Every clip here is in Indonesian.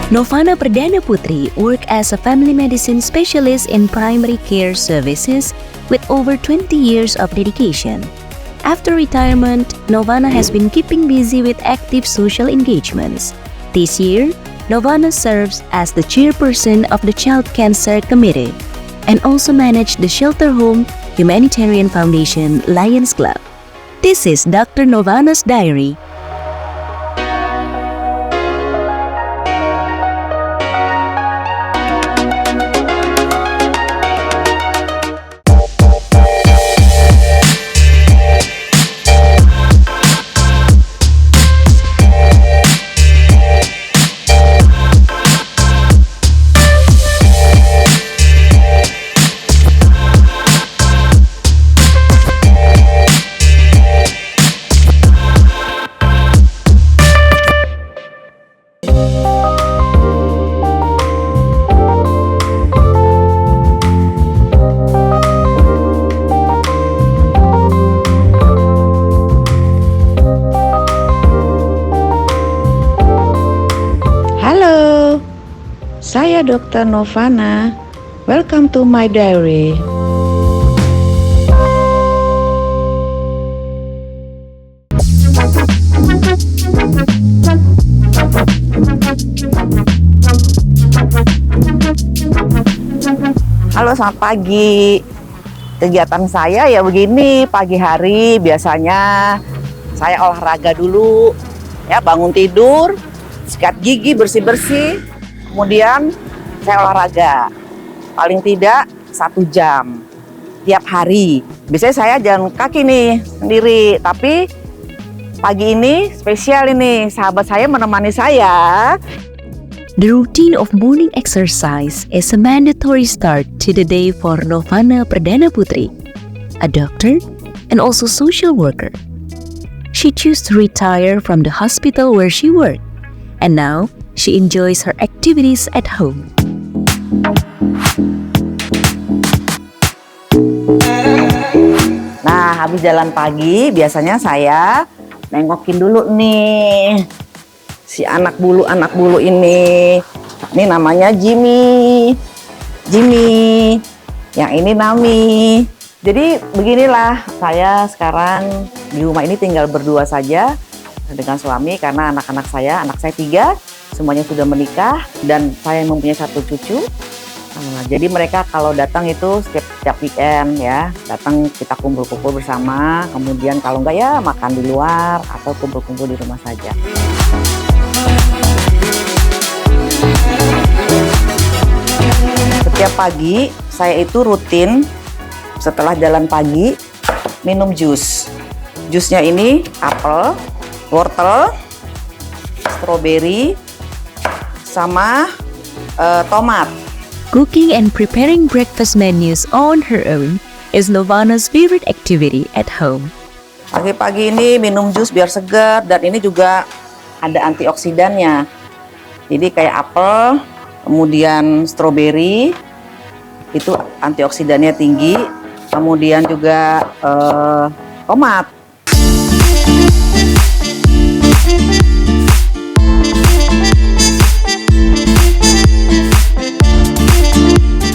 Novana Perdana Putri worked as a family medicine specialist in primary care services with over 20 years of dedication. After retirement, Novana has been keeping busy with active social engagements. This year, Novana serves as the chairperson of the Child Cancer Committee and also managed the shelter home humanitarian foundation Lions Club. This is Dr. Novana's diary. Halo, saya Dr. Novana. Welcome to my diary. Halo, selamat pagi. Kegiatan saya ya begini, pagi hari biasanya saya olahraga dulu, ya bangun tidur, sikat gigi, bersih-bersih, kemudian saya olahraga paling tidak 1 jam tiap hari. Biasanya saya jalan kaki nih sendiri, tapi pagi ini spesial ini, sahabat saya menemani saya. The routine of morning exercise is a mandatory start to the day for Novana Perdana Putri, a doctor and also social worker. She chose to retire from the hospital where she worked, and now she enjoys her activities at home. Nah, habis jalan pagi biasanya saya nengokin dulu nih si anak bulu ini. Ini namanya Jimmy. Yang ini Nami. Jadi beginilah, saya sekarang di rumah ini tinggal berdua saja dengan suami karena anak saya 3, semuanya sudah menikah dan saya mempunyai 1 cucu. Jadi mereka kalau datang itu setiap weekend ya, datang kita kumpul-kumpul bersama, kemudian kalau enggak ya makan di luar atau kumpul-kumpul di rumah saja. Setiap pagi saya itu rutin setelah jalan pagi minum jus. Jusnya ini apel, wortel, stroberi, sama tomat. Cooking and preparing breakfast menus on her own is Novana's favorite activity at home. Pagi-pagi ini minum jus biar segar, dan ini juga ada antioksidannya. Jadi kayak apel, kemudian stroberi, itu antioksidannya tinggi, kemudian juga tomat.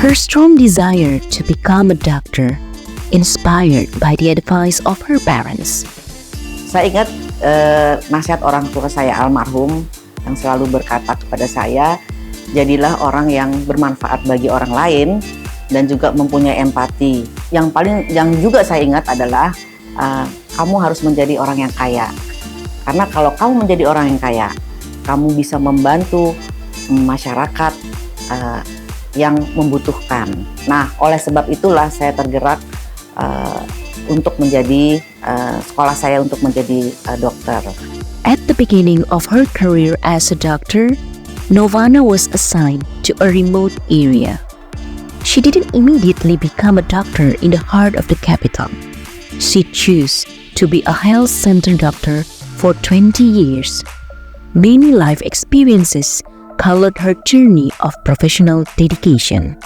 Her strong desire to become a doctor, inspired by the advice of her parents. Saya ingat nasihat orang tua saya almarhum yang selalu berkata kepada saya, jadilah orang yang bermanfaat bagi orang lain dan juga mempunyai empati. Yang juga saya ingat adalah kamu harus menjadi orang yang kaya. Karena kalau kamu menjadi orang yang kaya, kamu bisa membantu masyarakat yang membutuhkan. Nah, oleh sebab itulah saya tergerak untuk menjadi sekolah saya untuk menjadi dokter. At the beginning of her career as a doctor, Novana was assigned to a remote area. She didn't immediately become a doctor in the heart of the capital. She chose to be a health center doctor for 20 years. Many life experiences colored her journey of professional dedication.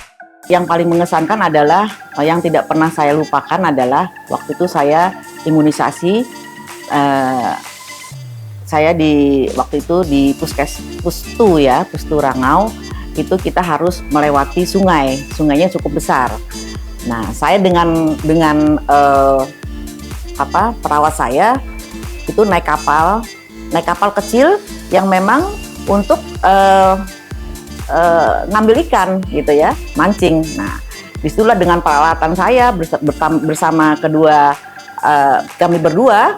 Yang paling mengesankan adalah, yang tidak pernah saya lupakan adalah waktu itu saya imunisasi saya waktu itu di Pustu Rangau, itu kita harus melewati sungai, sungainya cukup besar. Nah, saya dengan perawat saya itu naik kapal kecil yang memang untuk ngambil ikan gitu ya, mancing. Nah, disitulah dengan peralatan saya bersama kedua kami berdua,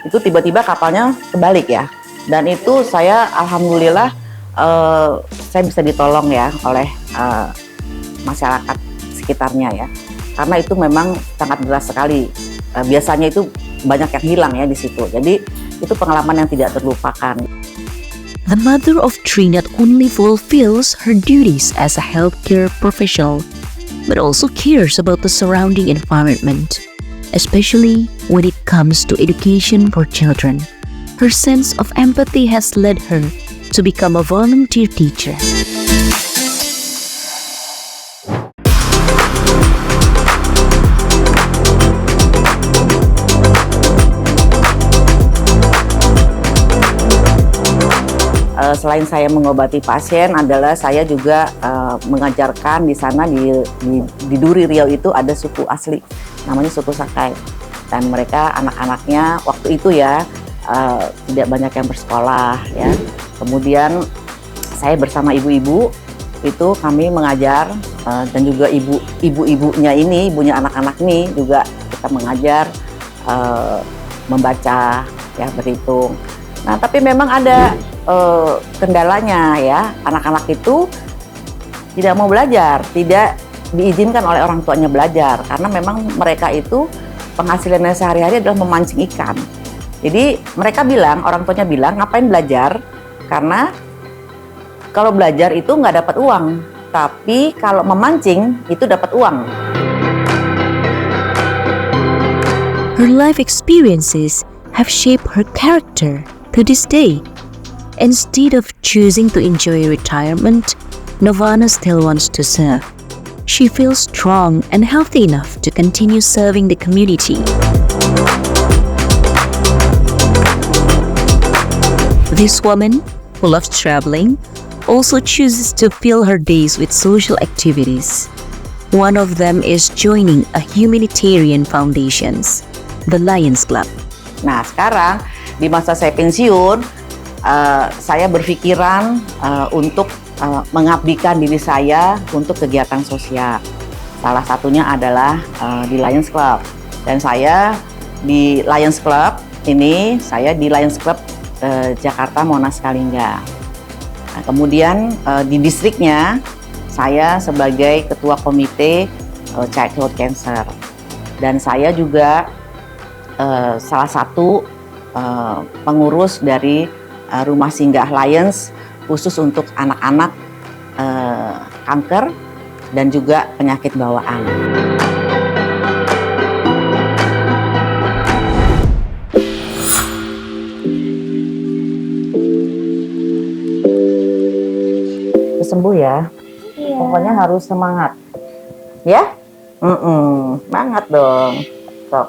itu tiba-tiba kapalnya kebalik ya. Dan itu saya alhamdulillah saya bisa ditolong ya oleh masyarakat sekitarnya ya. Karena itu memang sangat deras sekali. Biasanya itu banyak yang hilang ya di situ. Jadi itu pengalaman yang tidak terlupakan. The mother of three not only fulfills her duties as a healthcare professional, but also cares about the surrounding environment, especially when it comes to education for children. Her sense of empathy has led her to become a volunteer teacher. Selain saya mengobati pasien, adalah saya juga mengajarkan di sana di Duri Riau itu ada suku asli, namanya suku Sakai. Dan mereka anak-anaknya waktu itu ya tidak banyak yang bersekolah ya. Kemudian saya bersama ibu-ibu itu kami mengajar dan juga ibunya anak-anak ini juga kita mengajar membaca ya, berhitung. Nah, tapi memang ada kendalanya ya, anak-anak itu tidak mau belajar, tidak diizinkan oleh orang tuanya belajar karena memang mereka itu penghasilannya sehari-hari adalah memancing ikan. Jadi mereka bilang, orang tuanya bilang, ngapain belajar? Karena kalau belajar itu nggak dapat uang, tapi kalau memancing itu dapat uang. Her life experiences have shaped her character to this day. Instead of choosing to enjoy retirement, Novana still wants to serve. She feels strong and healthy enough to continue serving the community. This woman, who loves traveling, also chooses to fill her days with social activities. One of them is joining a humanitarian foundations, the Lions Club. Nah, sekarang di masa saya pensiun, saya berpikiran untuk mengabdikan diri saya untuk kegiatan sosial. Salah satunya adalah di Lions Club. Dan saya di Lions Club ini, di Lions Club Jakarta Monas Kalingga. Nah, kemudian di distriknya, saya sebagai ketua komite childhood cancer. Dan saya juga salah satu pengurus dari rumah singgah Lions khusus untuk anak-anak kanker dan juga penyakit bawaan. Sembuh ya, iya. Pokoknya harus semangat, ya? Semangat dong. Sok.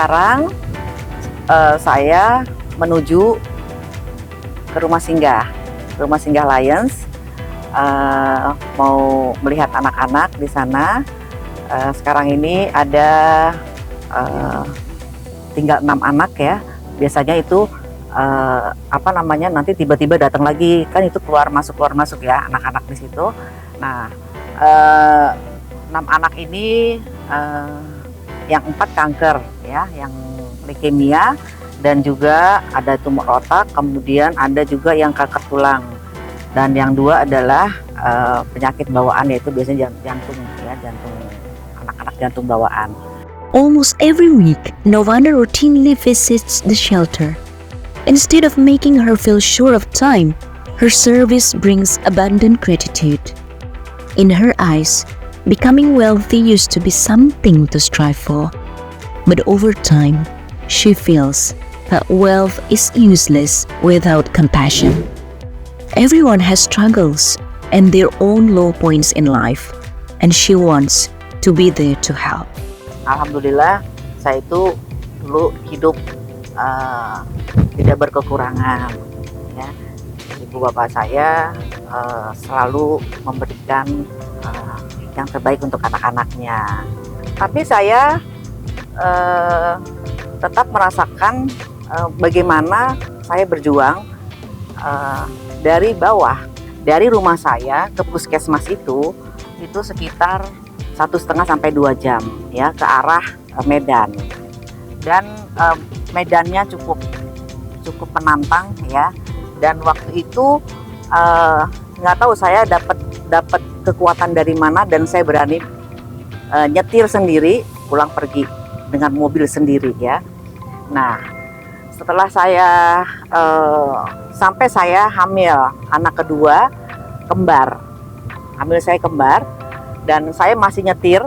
Sekarang saya menuju ke rumah singgah Lions, mau melihat anak-anak di sana. Sekarang ini ada tinggal 6 anak ya. Biasanya itu nanti tiba-tiba datang lagi, kan itu keluar masuk ya anak-anak di situ. Nah, 6 anak ini yang 4 kanker ya, yang leukemia dan juga ada tumor otak, kemudian ada juga yang kanker tulang. Dan yang 2 adalah penyakit bawaan, yaitu biasanya jantung ya, jantung anak-anak, jantung bawaan. Almost every week, Novana routinely visits the shelter. Instead of making her feel short of time, her service brings abundant gratitude. In her eyes, becoming wealthy used to be something to strive for. But over time, she feels that wealth is useless without compassion. Everyone has struggles and their own low points in life, and she wants to be there to help. Alhamdulillah, saya itu dulu hidup tidak berkekurangan. Ya. Ibu bapak saya selalu memberikan yang terbaik untuk anak-anaknya. Tapi saya tetap merasakan bagaimana saya berjuang dari bawah, dari rumah saya ke puskesmas itu sekitar 1,5 sampai 2 jam ya, ke arah Medan. Dan medannya cukup menantang ya. Dan waktu itu nggak tahu saya dapat kekuatan dari mana, dan saya berani nyetir sendiri pulang pergi dengan mobil sendiri ya. Nah, setelah saya sampai saya hamil anak kedua, kembar. Hamil saya kembar, dan saya masih nyetir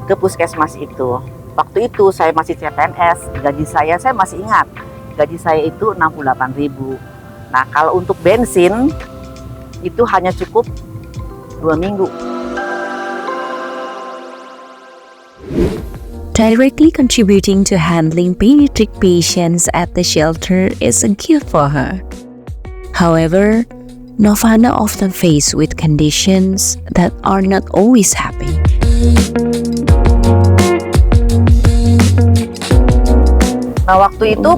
ke puskesmas itu. Waktu itu saya masih CPNS, gaji saya masih ingat, gaji saya itu 68.000. Nah, kalau untuk bensin itu hanya cukup 2 minggu. Directly contributing to handling pediatric patients at the shelter is a gift for her. However, Novana often faced with conditions that are not always happy. Nah, waktu itu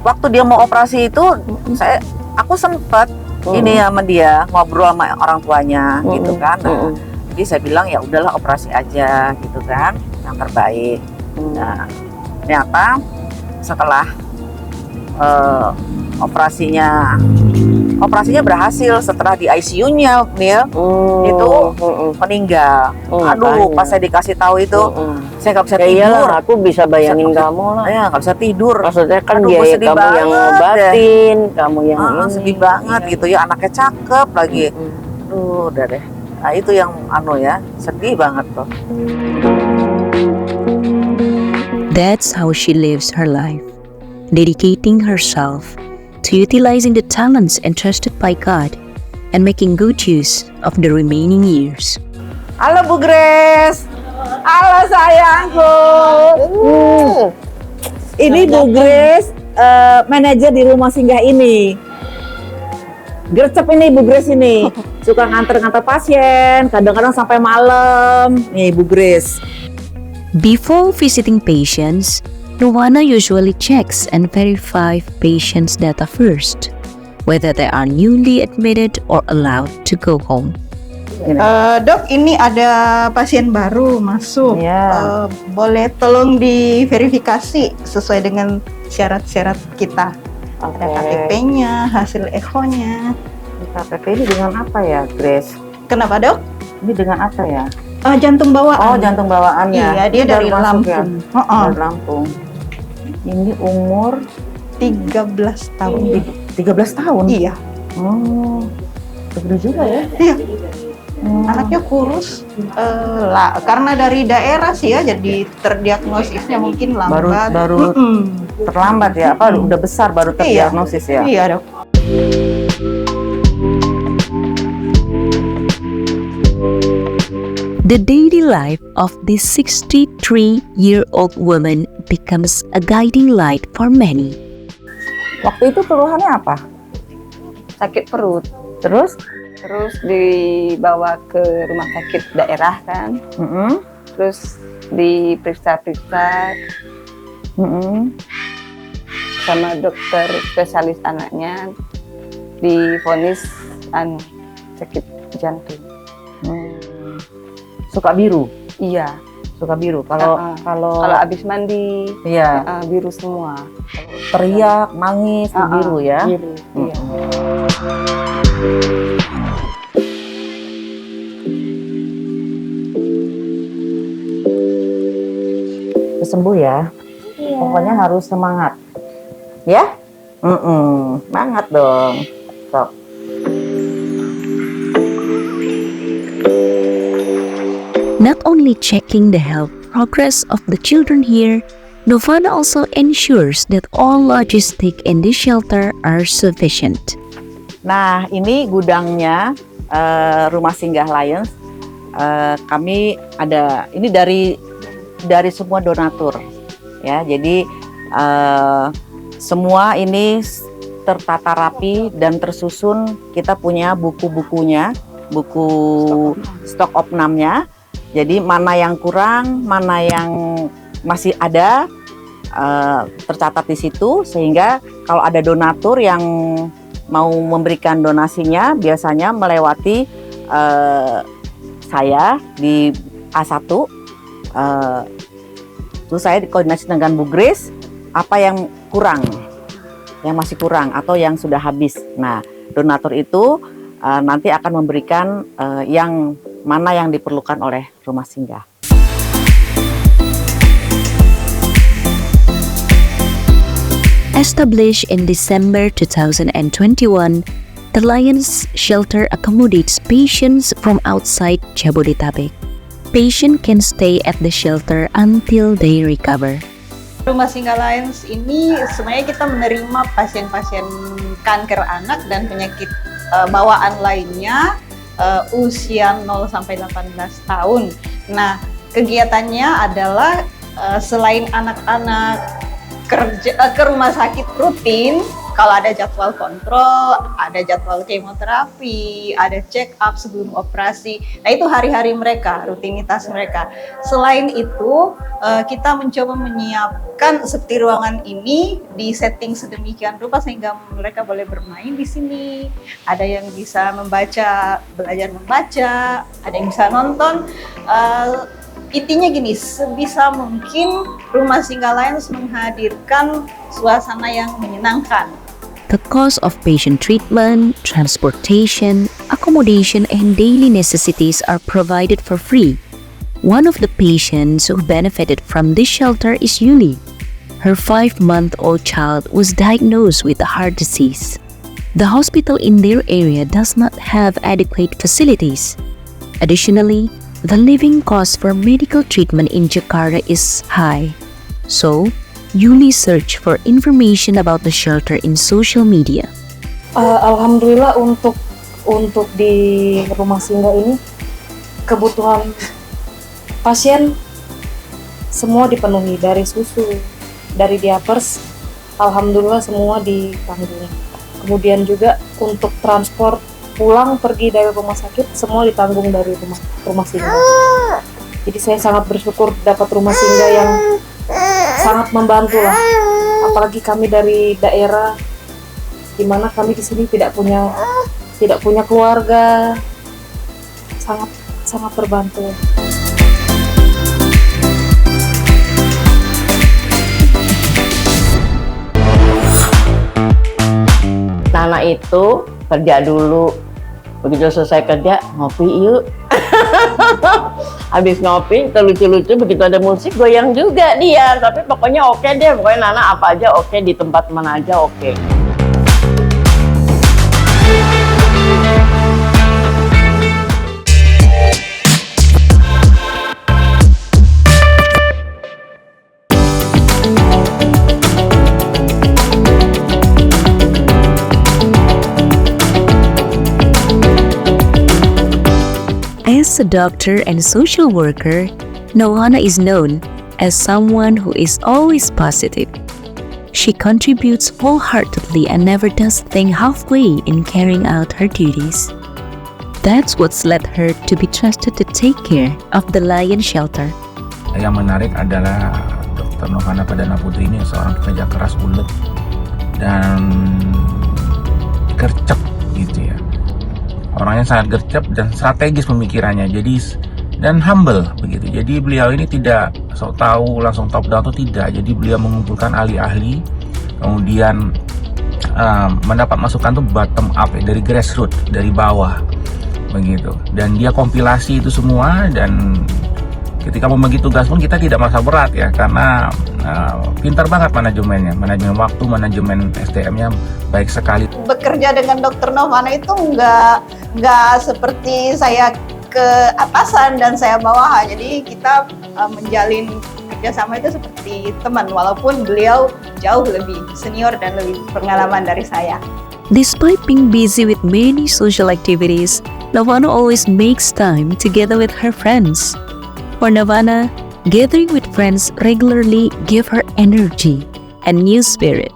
waktu dia mau operasi itu aku sempat ini sama dia ngobrol sama orang tuanya gitu kan. Nah, jadi saya bilang ya udahlah operasi aja gitu kan, yang terbaik. Nah, ternyata setelah operasinya berhasil, setelah di ICU-nya itu meninggal. Aduh, pas saya dikasih tahu itu saya nggak bisa tidur. Iyalah, aku bisa bayangin kamu lah. Ya nggak bisa tidur. Maksudnya kan Aduh, biaya sedih kamu banget yang ngobatin, kamu yang ini. sedih banget gitu ya, anaknya cakep lagi. Udah deh. Nah, itu yang ya, sedih banget tuh. That's how she lives her life, dedicating herself to utilizing the talents entrusted by God and making good use of the remaining years. Halo Bu Grace. Halo sayangku. Ini Bu Grace, manajer di rumah singgah ini. Gercep ini Bu Grace ini. Suka nganter-nganter pasien, kadang-kadang sampai malam. Nih Bu Grace. Before visiting patients, Novana usually checks and verifies patients' data first, whether they are newly admitted or allowed to go home. Dok, ini ada pasien baru masuk. Ya. Boleh tolong diverifikasi sesuai dengan syarat-syarat kita. Ada KTP-nya, hasil echonya. KTP ini dengan apa ya, Grace? Kenapa dok? Ini dengan apa ya? Jantung bawaan. Oh, jantung bawaan ya. Iya, dia Ini dari baru masuk Lampung. Ya? Dari Lampung. Ini umur 13 tahun. 13 tahun? Iya. Oh, gede juga ya? Iya. Anaknya kurus. Karena dari daerah sih ya, jadi terdiagnosisnya mungkin lambat. Baru terlambat ya? Apa udah besar baru terdiagnosis ya? Iya dok. The daily life of this 63-year-old woman becomes a guiding light for many. Waktu itu keluhannya apa? Sakit perut. Terus? Terus dibawa ke rumah sakit daerah kan. Terus diperiksa-periksa sama dokter spesialis anaknya, divonis sakit jantung. Suka biru? Iya. Suka biru. Kalau Kalau habis mandi, iya. biru semua. teriak, nangis, biru ya. Biru, iya. Sembuh ya. Pokoknya harus semangat. Ya? Semangat dong. Sok. Not only checking the health progress of the children here, Novana also ensures that all logistics in this shelter are sufficient. Nah, ini gudangnya Rumah Singgah Lions. Kami ada ini dari semua donatur, ya. Jadi semua ini tertata rapi dan tersusun. Kita punya buku-bukunya, buku stok opnamnya. Jadi mana yang kurang, mana yang masih ada, tercatat di situ, sehingga kalau ada donatur yang mau memberikan donasinya biasanya melewati saya di A1, terus saya koordinasi dengan Bu Grace apa yang kurang, yang masih kurang atau yang sudah habis. Nah, donatur itu nanti akan memberikan yang mana yang diperlukan oleh rumah singgah. Established in December 2021, the Lions Shelter accommodates patients from outside Jabodetabek. Patients can stay at the shelter until they recover. Rumah Singgah Lions ini sebenarnya kita menerima pasien-pasien kanker anak dan penyakit bawaan lainnya usia 0 sampai 18 tahun. Nah, kegiatannya adalah selain anak-anak ke rumah sakit rutin, kalau ada jadwal kontrol, ada jadwal kemoterapi, ada check up sebelum operasi. Nah, itu hari-hari mereka, rutinitas mereka. Selain itu, kita mencoba menyiapkan seperti ruangan ini di setting sedemikian rupa sehingga mereka boleh bermain di sini. Ada yang bisa membaca, belajar membaca, ada yang bisa nonton. Intinya gini, sebisa mungkin Rumah Singgah Lions menghadirkan suasana yang menyenangkan. The cost of patient treatment, transportation, accommodation, and daily necessities are provided for free. One of the patients who benefited from this shelter is Yuli. Her 5-month-old child was diagnosed with a heart disease. The hospital in their area does not have adequate facilities. Additionally, the living cost for medical treatment in Jakarta is high. So, Yuli searched for information about the shelter in social media. Alhamdulillah untuk di rumah singgah ini kebutuhan pasien semua dipenuhi, dari susu, dari diapers, alhamdulillah semua ditanggung. Kemudian juga untuk transport pulang pergi dari rumah sakit semua ditanggung dari rumah singgah. Jadi saya sangat bersyukur dapat rumah singgah yang sangat membantu lah. Apalagi kami dari daerah, di mana kami di sini tidak punya keluarga, sangat terbantu. Nana itu kerja dulu, begitu selesai kerja ngopi yuk. Habis ngopi lucu-lucu, begitu ada musik goyang juga dia. Tapi pokoknya oke deh, pokoknya Nana apa aja oke, di tempat mana aja oke. As a doctor and social worker, Novana is known as someone who is always positive. She contributes wholeheartedly and never does things halfway in carrying out her duties. That's what's led her to be trusted to take care of the Lion Shelter. Yang menarik adalah Dr. Novana Padana Putri ini seorang pekerja keras, ulet dan gercep gitu ya. Orangnya sangat gercep dan strategis pemikirannya, dan humble begitu. Jadi beliau ini tidak sok tahu langsung top down, atau tidak. Jadi beliau mengumpulkan ahli-ahli kemudian mendapat masukan tuh bottom up ya, dari grassroots, dari bawah begitu. Dan dia kompilasi itu semua, dan ketika membagi tugas pun kita tidak merasa berat ya, karena pintar banget manajemennya, manajemen waktu, manajemen SDM-nya baik sekali. Bekerja dengan Dokter Novana itu nggak seperti saya ke atasan dan saya bawahan. Jadi kita menjalin kerjasama itu seperti teman, walaupun beliau jauh lebih senior dan lebih pengalaman dari saya. Despite being busy with many social activities, Novana always makes time together with her friends. For Novana, gathering with friends regularly give her energy and new spirit.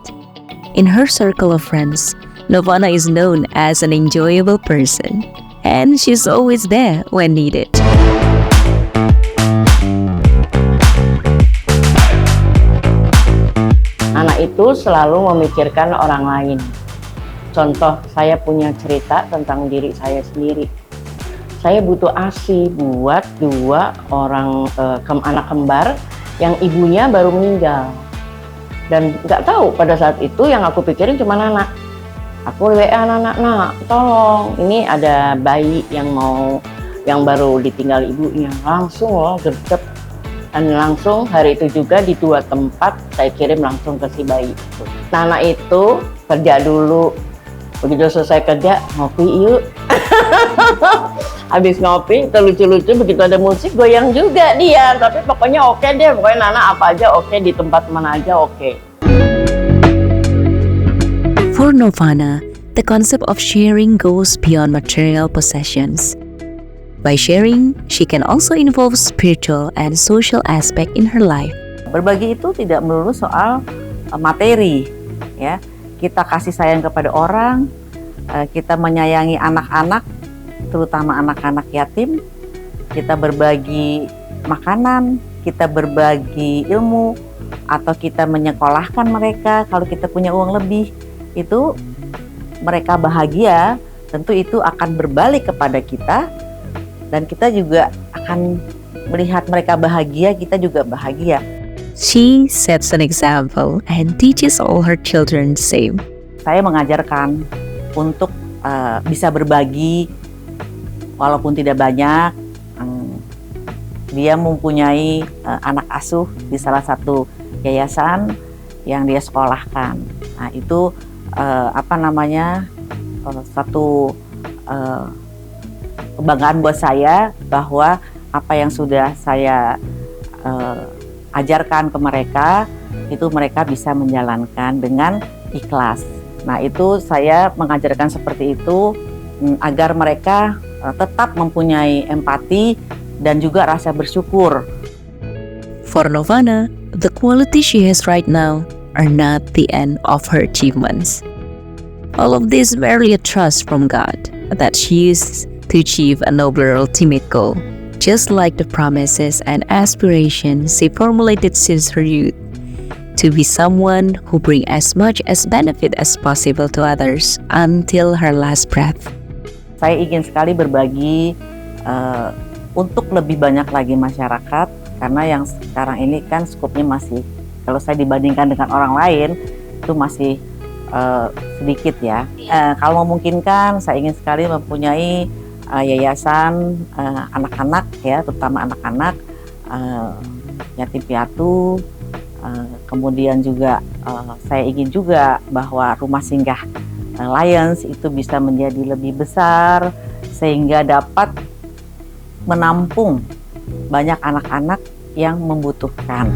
In her circle of friends, Novana is known as an enjoyable person, and she's always there when needed. Anak itu selalu memikirkan orang lain. Contoh, saya punya cerita tentang diri saya sendiri. Saya butuh ASI buat 2 orang anak kembar yang ibunya baru meninggal. Dan nggak tahu pada saat itu yang aku pikirin cuma anak. Aku WA anak, nak, tolong, ini ada bayi yang baru ditinggal ibunya. Langsung loh gercep. Dan langsung hari itu juga di 2 tempat saya kirim langsung ke si bayi itu. Nah, anak itu kerja dulu. Begitu selesai kerja, ngopi yuk. Habis ngopi, lucu-lucu, begitu ada musik goyang juga dia. Tapi pokoknya oke deh, pokoknya Nana apa aja oke, di tempat mana aja oke. For Novana, the concept of sharing goes beyond material possessions. By sharing, she can also involve spiritual and social aspect in her life. Berbagi itu tidak melulu soal materi, ya. Kita kasih sayang kepada orang, kita menyayangi anak-anak, terutama anak-anak yatim. Kita berbagi makanan, kita berbagi ilmu, atau kita menyekolahkan mereka kalau kita punya uang lebih. Itu mereka bahagia, tentu itu akan berbalik kepada kita, dan kita juga akan melihat mereka bahagia, kita juga bahagia. She sets an example and teaches all her children the same. Saya mengajarkan untuk bisa berbagi walaupun tidak banyak. Dia mempunyai anak asuh di salah satu yayasan yang dia sekolahkan. Nah, itu satu kebanggaan buat saya bahwa apa yang sudah saya ajarkan ke mereka itu mereka bisa menjalankan dengan ikhlas. Nah, itu saya mengajarkan seperti itu agar mereka tetap mempunyai empati dan juga rasa bersyukur. For Novana, the quality she has right now are not the end of her achievements. All of this merely a trust from God that she uses to achieve a nobler ultimate goal, just like the promises and aspirations she formulated since her youth, to be someone who bring as much as benefit as possible to others until her last breath. Saya ingin sekali berbagi untuk lebih banyak lagi masyarakat, karena yang sekarang ini kan skupnya masih, kalau saya dibandingkan dengan orang lain itu masih sedikit ya. Kalau memungkinkan, saya ingin sekali mempunyai yayasan anak-anak ya, terutama anak-anak yatim piatu. Kemudian juga saya ingin juga bahwa rumah singgah Lions itu bisa menjadi lebih besar sehingga dapat menampung banyak anak-anak yang membutuhkan.